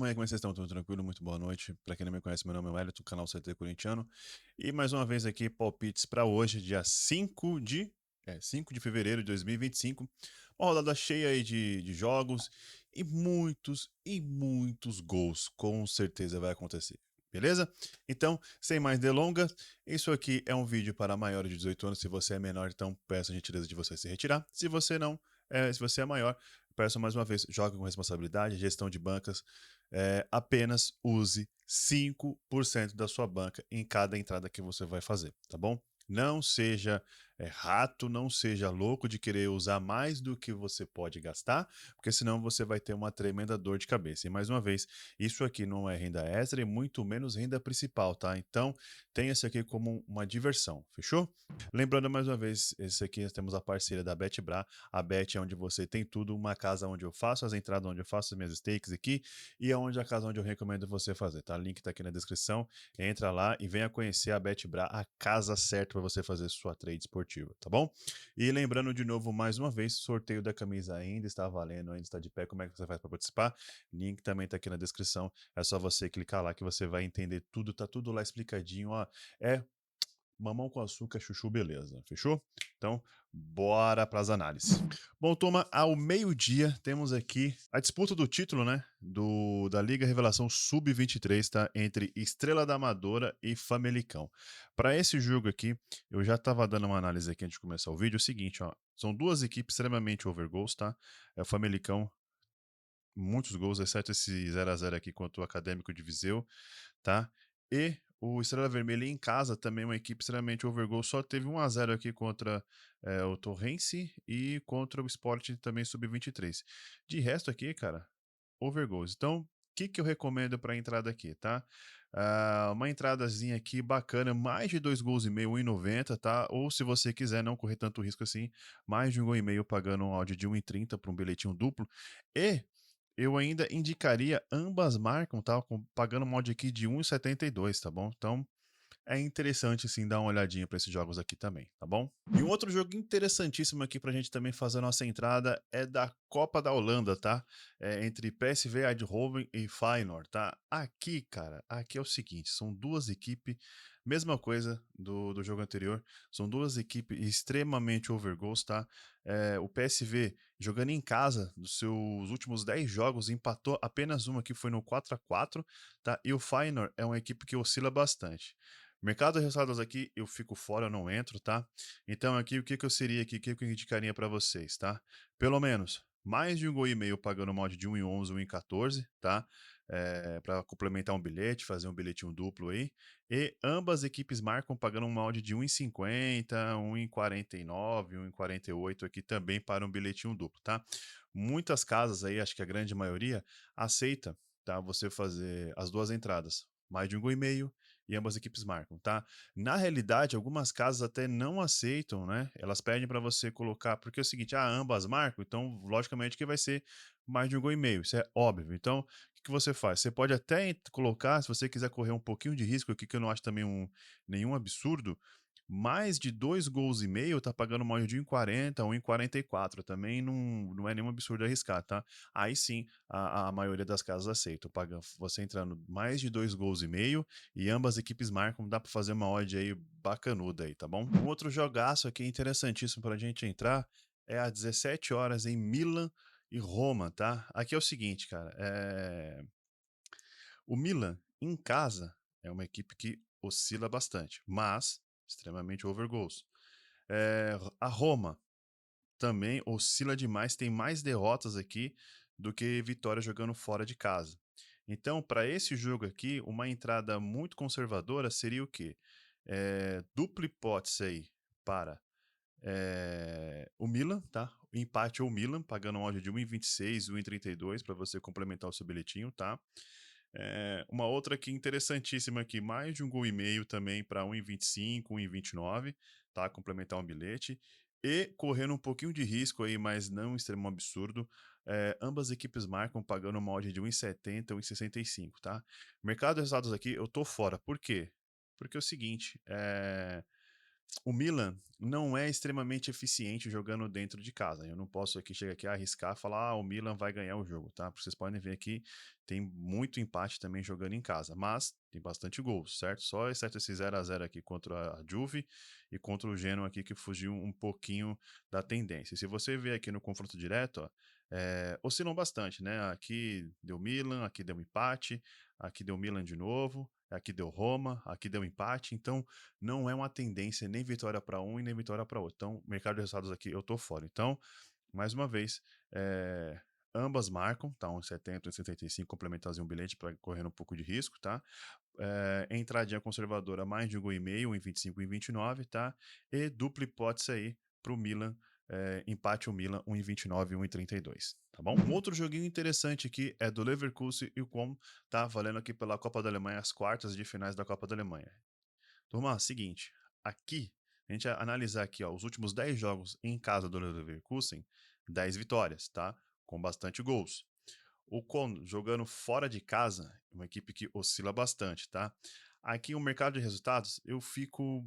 turma aí, como é que vocês estão? Tudo tranquilo? Muito boa noite. Para quem não me conhece, meu nome é Wellington, canal CT Corintiano. E mais uma vez aqui, palpites para hoje, dia 5 de fevereiro de 2025. Uma rodada cheia aí de jogos e muitos gols, com certeza vai acontecer. Beleza? Então, sem mais delongas, isso aqui é um vídeo para maiores de 18 anos. Se você é menor, então peço a gentileza de você se retirar. Se você não, se você é maior, peço mais uma vez, jogue com responsabilidade, gestão de bancas, apenas use 5% da sua banca em cada entrada que você vai fazer, tá bom? Não seja rato, não seja louco de querer usar mais do que você pode gastar, porque senão você vai ter uma tremenda dor de cabeça. E mais uma vez, isso aqui não é renda extra e muito menos renda principal, tá? Então, tenha isso aqui como uma diversão, fechou? Lembrando mais uma vez, esse aqui nós temos a parceira da BetBra. A Bet é onde você tem tudo, uma casa onde eu faço as entradas, onde eu faço as minhas stakes aqui e é onde a casa onde eu recomendo você fazer, tá? O link tá aqui na descrição. Entra lá e venha conhecer a BetBra, a casa certa para você fazer sua trade esportiva, tá bom? E lembrando de novo, mais uma vez, sorteio da camisa ainda está valendo, ainda está de pé. Como é que você faz para participar? Link também tá aqui na descrição. É só você clicar lá que você vai entender tudo, tá tudo lá explicadinho, ó. É mamão com açúcar, chuchu, beleza. Fechou? Então, bora para as análises. Bom, turma, ao meio-dia temos aqui a disputa do título, né? Da Liga Revelação Sub-23, tá? Entre Estrela da Amadora e Famalicão. Para esse jogo aqui, eu já estava dando uma análise aqui antes de começar o vídeo. É o seguinte, ó. São duas equipes extremamente overgoals, tá? É o Famalicão, muitos gols, exceto esse 0x0 aqui contra o Acadêmico de Viseu, tá? E o Estrela Vermelha em casa também é uma equipe extremamente overgoal, só teve 1x0 aqui contra o Torrense e contra o Sport também sub-23. De resto aqui, cara, overgoals. Então, o que eu recomendo para a entrada aqui, tá? Uma entradazinha aqui bacana, mais de 2,5 gols, 1,90, tá? Ou se você quiser não correr tanto risco assim, mais de 1,5 gol pagando um áudio de 1,30 para um bilhetinho duplo. E eu ainda indicaria ambas marcam, tá? Pagando uma odd aqui de 1,72, tá bom? Então, é interessante sim dar uma olhadinha para esses jogos aqui também, tá bom? E um outro jogo interessantíssimo aqui para a gente também fazer a nossa entrada é da Copa da Holanda, tá? Entre PSV Eindhoven e Feyenoord, tá? Aqui, cara, aqui é o seguinte, são duas equipes, mesma coisa do jogo anterior, são duas equipes extremamente overgoals, tá? O PSV jogando em casa, dos seus últimos 10 jogos, empatou apenas uma que foi no 4-4, tá? E o Feyenoord é uma equipe que oscila bastante. Mercado de resultados aqui, eu fico fora, eu não entro, tá? Então aqui, o que eu seria aqui, o que eu indicaria para vocês, tá? Pelo menos mais de 1,5 gol pagando mod de 1,11, 1,14, tá? Para complementar um bilhete, fazer um bilhetinho duplo aí. E ambas equipes marcam pagando um mod de 1,50, 1,49, 1,48 aqui também para um bilhetinho duplo, tá? Muitas casas aí, acho que a grande maioria, aceita, tá? Você fazer as duas entradas, mais de 1,5 gol e ambas equipes marcam, tá? Na realidade, algumas casas até não aceitam, né? Elas pedem para você colocar, porque é o seguinte, ambas marcam, então logicamente que vai ser mais de 1,5 gol, isso é óbvio. Então, o que você faz? Você pode até colocar, se você quiser correr um pouquinho de risco aqui, que eu não acho também nenhum absurdo, mais de 2,5 gols tá pagando uma de 1,40, 1,44. Também não é nenhum absurdo arriscar, tá? Aí sim, a maioria das casas aceita. Você entrando mais de 2,5 gols e ambas equipes marcam, dá para fazer uma odd aí bacanuda aí, tá bom? Um outro jogaço aqui interessantíssimo para a gente entrar é às 17 horas em Milan e Roma, tá? Aqui é o seguinte, cara, o Milan em casa é uma equipe que oscila bastante, mas extremamente over goals. A Roma também oscila demais, tem mais derrotas aqui do que vitórias jogando fora de casa. Então, para esse jogo aqui, uma entrada muito conservadora seria o quê? Dupla hipótese aí para o Milan, tá? O empate ou o Milan, pagando um odd de 1,26, 1,32 para você complementar o seu bilhetinho, tá? Uma outra aqui interessantíssima aqui, mais de 1,5 gol também para 1,25, 1,29, tá? Complementar um bilhete. E correndo um pouquinho de risco aí, mas não um extremo absurdo, ambas equipes marcam pagando uma odd de 1,70, 1,65, tá? Mercado de resultados aqui, eu tô fora. Por quê? Porque é o seguinte, o Milan não é extremamente eficiente jogando dentro de casa. Eu não posso aqui chegar aqui arriscar e falar, o Milan vai ganhar o jogo, tá? Porque vocês podem ver aqui, tem muito empate também jogando em casa, mas tem bastante gols, certo? Só exceto esse 0 a 0 aqui contra a Juve e contra o Genoa aqui que fugiu um pouquinho da tendência. Se você ver aqui no confronto direto, ó, oscilam bastante, né? Aqui deu Milan, aqui deu empate, aqui deu Milan de novo, aqui deu Roma, aqui deu empate, então não é uma tendência nem vitória para um e nem vitória para outro. Então, mercado de resultados aqui eu tô fora. Então, mais uma vez, ambas marcam, tá? 1,70, 1,75, complementarzinho um bilhete para correr um pouco de risco, tá? Entradinha conservadora, mais de 1,5 gol, 1,25 e 1,29, tá? E dupla hipótese aí pro Milan, empate o Milan, 1,29 e 1,32, tá bom? Um outro joguinho interessante aqui é do Leverkusen e o Como tá valendo aqui pela Copa da Alemanha, as quartas de finais da Copa da Alemanha. Turma, seguinte, aqui, a gente vai analisar aqui, ó, os últimos 10 jogos em casa do Leverkusen, 10 vitórias, tá? Com bastante gols. O Con jogando fora de casa, uma equipe que oscila bastante, tá? Aqui o mercado de resultados, eu fico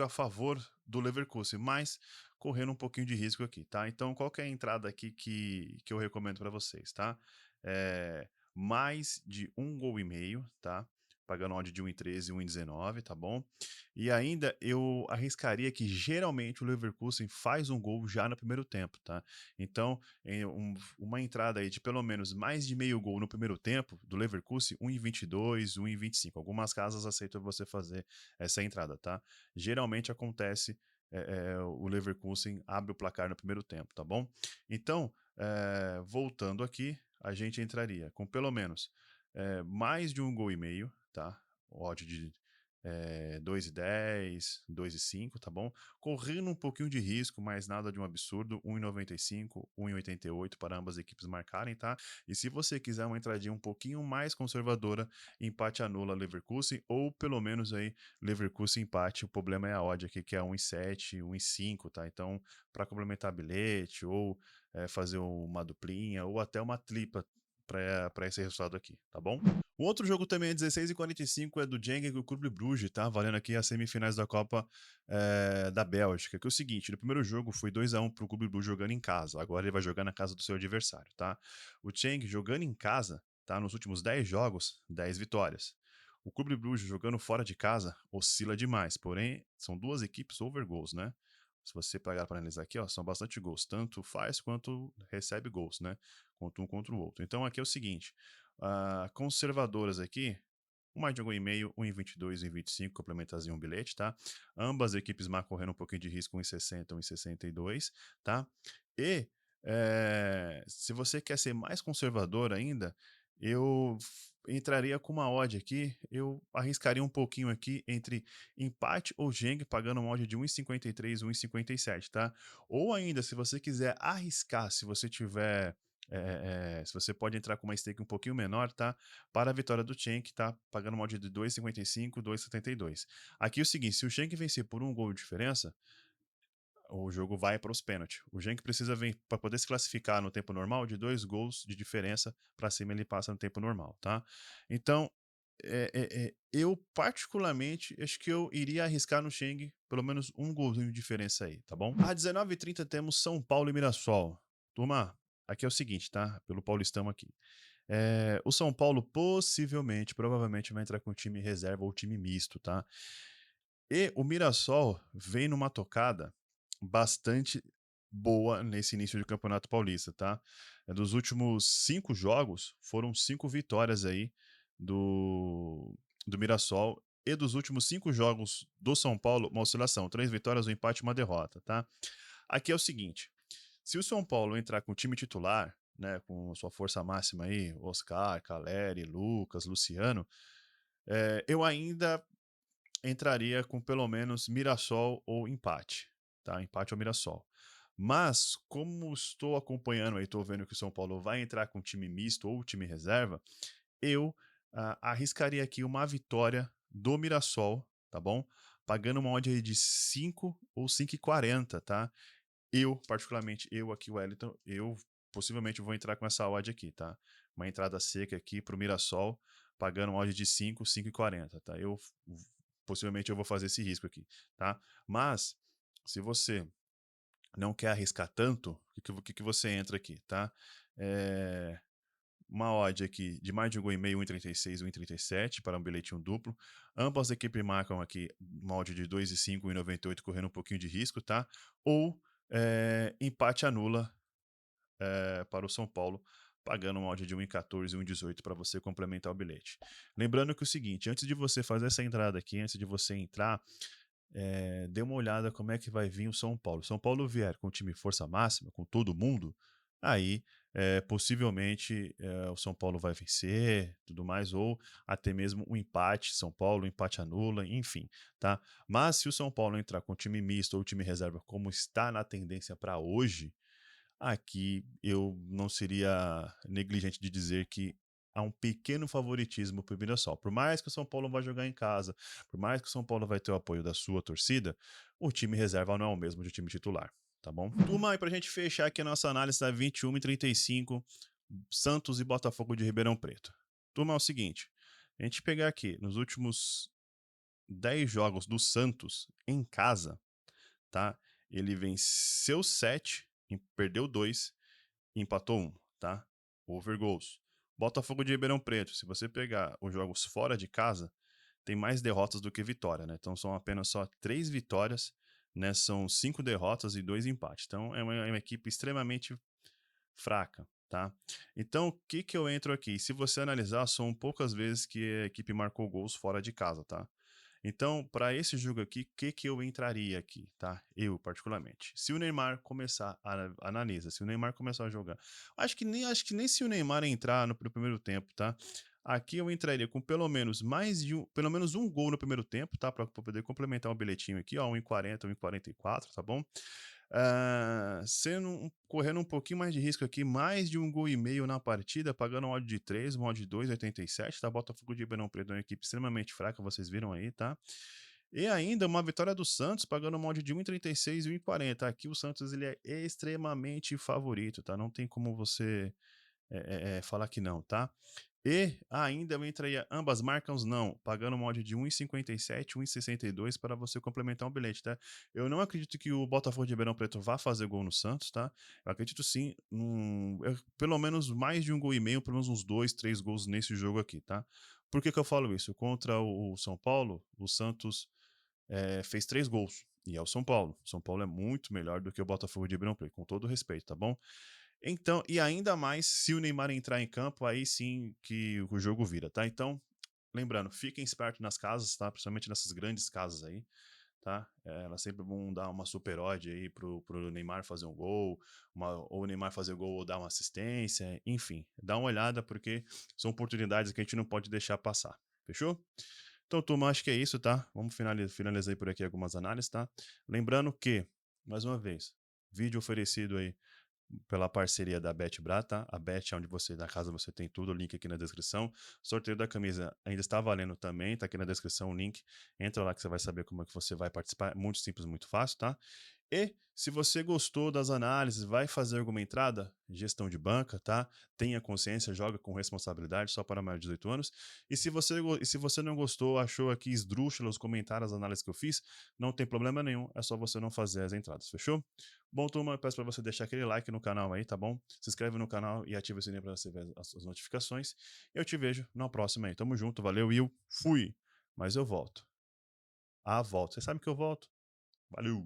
a favor do Leverkusen, mas correndo um pouquinho de risco aqui, tá? Então, qual que é a entrada aqui que eu recomendo para vocês, tá? Mais de 1,5 gol, tá? Pagando odd de 1,13 e 1,19, tá bom? E ainda eu arriscaria que geralmente o Leverkusen faz um gol já no primeiro tempo, tá? Então, uma entrada aí de pelo menos mais de meio gol no primeiro tempo do Leverkusen, 1,22, 1,25. Algumas casas aceitam você fazer essa entrada, tá? Geralmente acontece, o Leverkusen abre o placar no primeiro tempo, tá bom? Então, voltando aqui, a gente entraria com pelo menos mais de 1,5 gol, tá? Odd de 2,10, 2,5, tá bom? Correndo um pouquinho de risco, mas nada de um absurdo, 1,95, 1,88 para ambas as equipes marcarem, tá? E se você quiser uma entradinha um pouquinho mais conservadora, empate anula Leverkusen, ou pelo menos aí Leverkusen empate, o problema é a odd aqui, que é 1,7, 1,5, tá? Então, para complementar bilhete, ou fazer uma duplinha, ou até uma tripla para esse resultado aqui, tá bom? O outro jogo também é 16h45, é do Genk com o Clube Bruges, tá? Valendo aqui as semifinais da Copa da Bélgica. Que é o seguinte, no primeiro jogo foi 2-1 pro Clube Bruges jogando em casa. Agora ele vai jogar na casa do seu adversário, tá? O Genk jogando em casa, tá? Nos últimos 10 jogos, 10 vitórias. O Clube Bruges jogando fora de casa oscila demais, porém são duas equipes over goals, né? Se você pegar para analisar aqui, ó, são bastante gols, tanto faz quanto recebe gols, né? Quanto um contra o outro. Então aqui é o seguinte, conservadoras aqui, mais de 1,5, 1,22, 1,25, complementarzinho um bilhete, tá? Ambas equipes marcam correndo um pouquinho de risco, 1,60, 1,62, tá? E se você quer ser mais conservador ainda, eu entraria com uma odd aqui, eu arriscaria um pouquinho aqui entre empate ou Genk, pagando uma odd de 1,53, 1,57, tá? Ou ainda, se você quiser arriscar, se você tiver se você pode entrar com uma stake um pouquinho menor, tá? Para a vitória do Schenk, tá? Pagando uma odd de 2,55, 2,72. Aqui é o seguinte, se o Schenk vencer por um gol de diferença, o jogo vai para os pênaltis. O Genk precisa para poder se classificar no tempo normal de 2 gols de diferença para cima ele passa no tempo normal, tá? Então eu particularmente acho que eu iria arriscar no Schenk pelo menos um golzinho de diferença aí, tá bom? Às 19h30 temos São Paulo e Mirassol. Turma, aqui é o seguinte, tá? Pelo Paulistão aqui. O São Paulo possivelmente, provavelmente vai entrar com time reserva ou time misto, tá? E o Mirassol vem numa tocada bastante boa nesse início de Campeonato Paulista, tá? Dos últimos 5 jogos, foram 5 vitórias aí do Mirassol. E dos últimos 5 jogos do São Paulo, uma oscilação: 3 vitórias, um empate e uma derrota, tá? Aqui é o seguinte: se o São Paulo entrar com o time titular, né, com sua força máxima aí, Oscar, Caleri, Lucas, Luciano, eu ainda entraria com pelo menos Mirassol ou empate, tá? Empate ou Mirassol. Mas, como estou acompanhando e estou vendo que o São Paulo vai entrar com time misto ou time reserva, eu arriscaria aqui uma vitória do Mirassol, tá bom? Pagando uma odd aí de 5 ou 5,40, tá? Eu, particularmente, eu aqui, Wellington, eu possivelmente vou entrar com essa odd aqui, tá? Uma entrada seca aqui pro Mirassol, pagando uma odd de 5, 5,40, tá? Eu possivelmente eu vou fazer esse risco aqui, tá? Mas, se você não quer arriscar tanto, o que que você entra aqui, tá? É, uma odd aqui de mais de 1,5, 1,36, 1,37 para um bilhetinho duplo. Ambas as equipes marcam aqui uma odd de 2,5, 1,98, correndo um pouquinho de risco, tá? Ou empate anula para o São Paulo, pagando uma odd de 1,14, 1,18 para você complementar o bilhete. Lembrando que é o seguinte, antes de você fazer essa entrada aqui, antes de você entrar, dê uma olhada como é que vai vir o São Paulo. São Paulo vier com o time força máxima, com todo mundo, aí possivelmente o São Paulo vai vencer, tudo mais, ou até mesmo um empate, São Paulo, um empate anula, enfim, tá? Mas se o São Paulo entrar com time misto ou time reserva, como está na tendência para hoje, aqui eu não seria negligente de dizer que há um pequeno favoritismo para o Mirassol. Por mais que o São Paulo vá jogar em casa, por mais que o São Paulo vai ter o apoio da sua torcida, o time reserva não é o mesmo do time titular, tá bom? Turma, e para a gente fechar aqui a nossa análise da 21 e 35, Santos e Botafogo de Ribeirão Preto. Turma, é o seguinte, a gente pegar aqui nos últimos 10 jogos do Santos em casa, tá? Ele venceu 7, perdeu 2, empatou 1, tá? Over goals. Botafogo de Ribeirão Preto, se você pegar os jogos fora de casa, tem mais derrotas do que vitória, né? Então são apenas só 3 vitórias, né? São 5 derrotas e 2 empates. Então é uma equipe extremamente fraca, tá? Então, o que que eu entro aqui? Se você analisar, são poucas vezes que a equipe marcou gols fora de casa, tá? Então, para esse jogo aqui, o que que eu entraria aqui, tá? Eu, particularmente. Se o Neymar começar, analisa, se o Neymar começar a jogar, acho que nem se o Neymar entrar no primeiro tempo, tá? Aqui eu entraria com pelo menos um gol no primeiro tempo, tá? Para poder complementar o bilhetinho aqui, ó, 1,40, 1,44, tá bom? Correndo um pouquinho mais de risco aqui, mais de 1,5 gol na partida, pagando um odd de 3, um odd de 2,87, tá? Botafogo de Ribeirão Preto é uma equipe extremamente fraca, vocês viram aí, tá? E ainda uma vitória do Santos, pagando um odd de 1,36 e 1,40. Aqui o Santos ele é extremamente favorito, tá? Não tem como você falar que não, tá? E ainda eu entraria ambas marcas não, pagando uma odd de 1,57, 1,62 para você complementar um bilhete, tá? Eu não acredito que o Botafogo de Ribeirão Preto vá fazer gol no Santos, tá? Eu acredito sim, pelo menos mais de 1,5 gol, pelo menos uns 2, 3 gols nesse jogo aqui, tá? Por que que eu falo isso? Contra o São Paulo, o Santos fez 3 gols. E é o São Paulo. O São Paulo é muito melhor do que o Botafogo de Ribeirão Preto, com todo respeito, tá bom? Então, e ainda mais se o Neymar entrar em campo, aí sim que o jogo vira, tá? Então, lembrando, fiquem espertos nas casas, tá? Principalmente nessas grandes casas aí, tá? Elas sempre vão dar uma super odd aí pro Neymar fazer um gol, ou o Neymar fazer gol ou dar uma assistência, enfim. Dá uma olhada porque são oportunidades que a gente não pode deixar passar. Fechou? Então, turma, acho que é isso, tá? Vamos finalizar aí por aqui algumas análises, tá? Lembrando que, mais uma vez, vídeo oferecido aí pela parceria da BetBra, tá? A Bet é onde você, na casa você tem tudo, o link aqui na descrição. Sorteio da camisa ainda está valendo também, tá aqui na descrição o link. Entra lá que você vai saber como é que você vai participar. Muito simples, muito fácil, tá? E se você gostou das análises, vai fazer alguma entrada? Gestão de banca, tá? Tenha consciência, joga com responsabilidade, só para mais de 18 anos. E se você não gostou, achou aqui esdrúxulo os comentários, as análises que eu fiz, não tem problema nenhum, é só você não fazer as entradas, fechou? Bom, turma, eu peço para você deixar aquele like no canal aí, tá bom? Se inscreve no canal e ativa o sininho para você ver as notificações. Eu te vejo na próxima aí. Tamo junto, valeu e eu fui. Mas eu volto. Volto. Você sabe que eu volto. Valeu!